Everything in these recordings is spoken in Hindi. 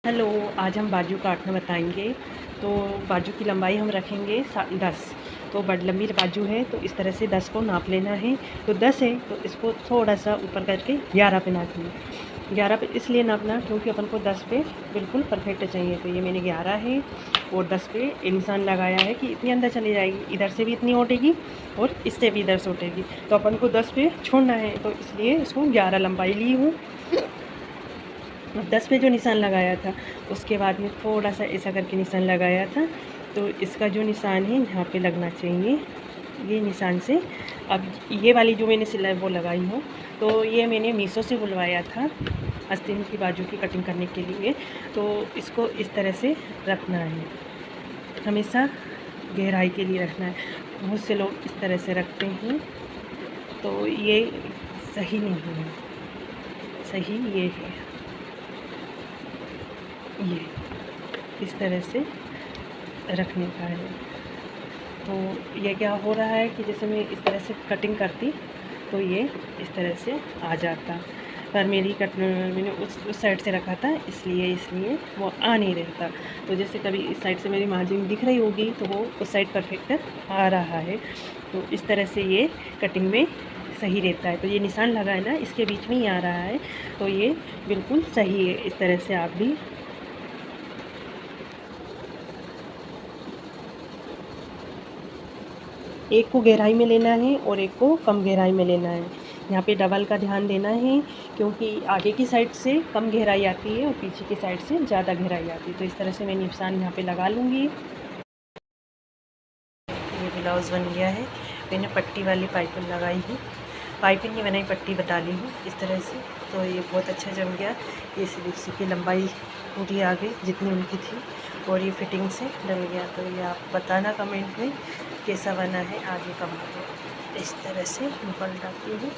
हेलो, आज हम बाजू काटना बताएंगे। तो बाजू की लंबाई हम रखेंगे 10। तो बड़ी लंबी बाजू है तो इस तरह से 10 को नाप लेना है। तो 10 है तो इसको थोड़ा सा ऊपर करके 11 पे नापना। 11 पे इसलिए नापना क्योंकि अपन को 10 पे बिल्कुल परफेक्ट चाहिए। तो ये मैंने 11 है और 10 पे निशान लगाया है कि इतनी अंदर चली जाएगी, इधर से भी इतनी उठेगी और इससे भी इधर से उठेगी। तो अपन को 10 पे छोड़ना है, तो इसलिए इसको 11 लंबाई ली हूँ। 10 पे जो निशान लगाया था उसके बाद में थोड़ा सा ऐसा करके निशान लगाया था। तो इसका जो निशान है यहाँ पे लगना चाहिए, ये निशान से। अब ये वाली जो मैंने सिलाई वो लगाई हूँ, तो ये मैंने मीशो से बुलवाया था आस्तीन की बाजू की कटिंग करने के लिए। तो इसको इस तरह से रखना है, हमेशा गहराई के लिए रखना है। बहुत से लोग इस तरह से रखते हैं, तो ये सही नहीं है। सही ये है, ये इस तरह से रखने का है। तो ये क्या हो रहा है कि जैसे मैं इस तरह से कटिंग करती तो ये इस तरह से आ जाता, पर मैंने उस साइड से रखा था, इसलिए वो आ नहीं रहता। तो जैसे कभी इस साइड से मेरी मार्जिन दिख रही होगी तो वो उस साइड परफेक्ट आ रहा है। तो इस तरह से ये कटिंग में सही रहता है। तो ये निशान लगा है ना, इसके बीच में ही आ रहा है, तो ये बिल्कुल सही है। इस तरह से आप भी एक को गहराई में लेना है और एक को कम गहराई में लेना है। यहाँ पे डबल का ध्यान देना है, क्योंकि आगे की साइड से कम गहराई आती है और पीछे की साइड से ज़्यादा गहराई आती है। तो इस तरह से मैं निशान यहाँ पे लगा लूँगी। ये ब्लाउज़ बन गया है। मैंने पट्टी वाली पाइपिंग लगाई है, पाइपिंग नहीं बनाई, पट्टी बता ली हूँ इस तरह से। तो ये बहुत अच्छा जम गया। ये स्लीव्स की लंबाई पूरी आ गई जितनी उनकी थी, और ये फिटिंग से डल गया। तो ये आप बताना कमेंट में कैसा बना है, आगे कमेंट। इस तरह से निकल जाती हूँ।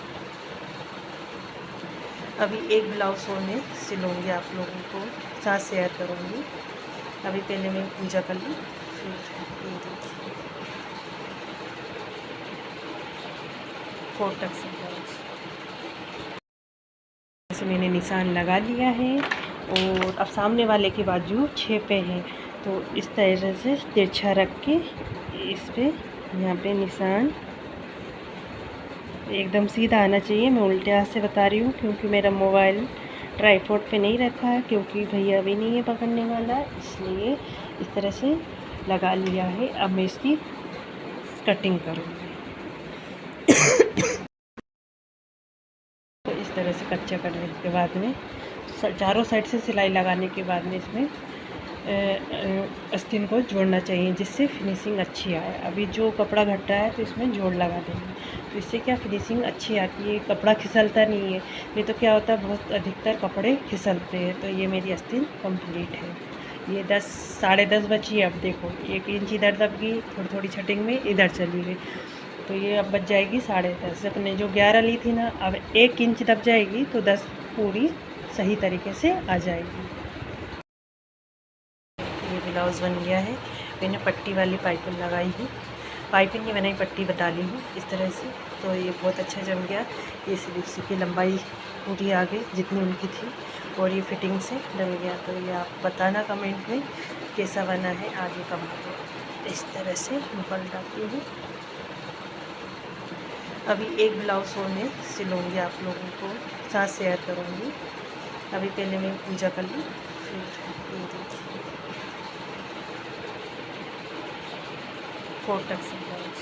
अभी एक ब्लाउज और मैं सिलूँगी, आप लोगों को साथ शेयर करूँगी। अभी पहले मैं पूजा कर लूँ, फिर ये देखिए 4 तक से ब्लाउज जैसे मैंने निशान लगा लिया है। और अब सामने वाले की बाजू 6 पे है, तो इस तरह से तिरछा रख के इस पे यहाँ पे निशान एकदम सीधा आना चाहिए। मैं उल्टे हाथ से बता रही हूँ क्योंकि मेरा मोबाइल ट्राईपोड पे नहीं रखा है, क्योंकि भैया भी नहीं है पकड़ने वाला, इसलिए इस तरह से लगा लिया है। अब मैं इसकी कटिंग करूँगी। तो इस तरह से कच्चा करने के बाद में चारों साइड से सिलाई लगाने के बाद में इसमें आस्तीन को जोड़ना चाहिए, जिससे फिनिशिंग अच्छी आए। अभी जो कपड़ा घट रहा है तो इसमें जोड़ लगा देंगे, तो इससे क्या फिनिशिंग अच्छी आती है, कपड़ा खिसलता नहीं है। नहीं तो क्या होता है, बहुत अधिकतर कपड़े खिसलते हैं। तो ये मेरी आस्तीन कंप्लीट है। ये 10 साढ़े 10 बची है। अब देखो 1 इंच इधर दब गई, थोड़ी थोड़ी छटिंग में इधर चली गई, तो ये अब बच जाएगी 10.5। अपने जो 11 ली थी ना, अब 1 इंच दब जाएगी तो 10 पूरी सही तरीके से आ जाएगी। ये ब्लाउज़ बन गया है। मैंने पट्टी वाली पाइपिंग लगाई है, पाइपिंग नहीं बनाई, पट्टी बता ली हूँ इस तरह से। तो ये बहुत अच्छा जम गया। ये स्लीव्स की लंबाई पूरी आ गई जितनी उनकी थी, और ये फिटिंग से डल गया। तो ये आप बताना कमेंट में कैसा बना है, आगे कमेंट। इस तरह से निकल जाती हूँ। अभी एक ब्लाउज और मैं सिलूँगी, आप लोगों को साथ शेयर करूँगी। अभी पहले मैं पूजा कर लूँ, फिर ये देखिए 4 तक से ब्लाउज।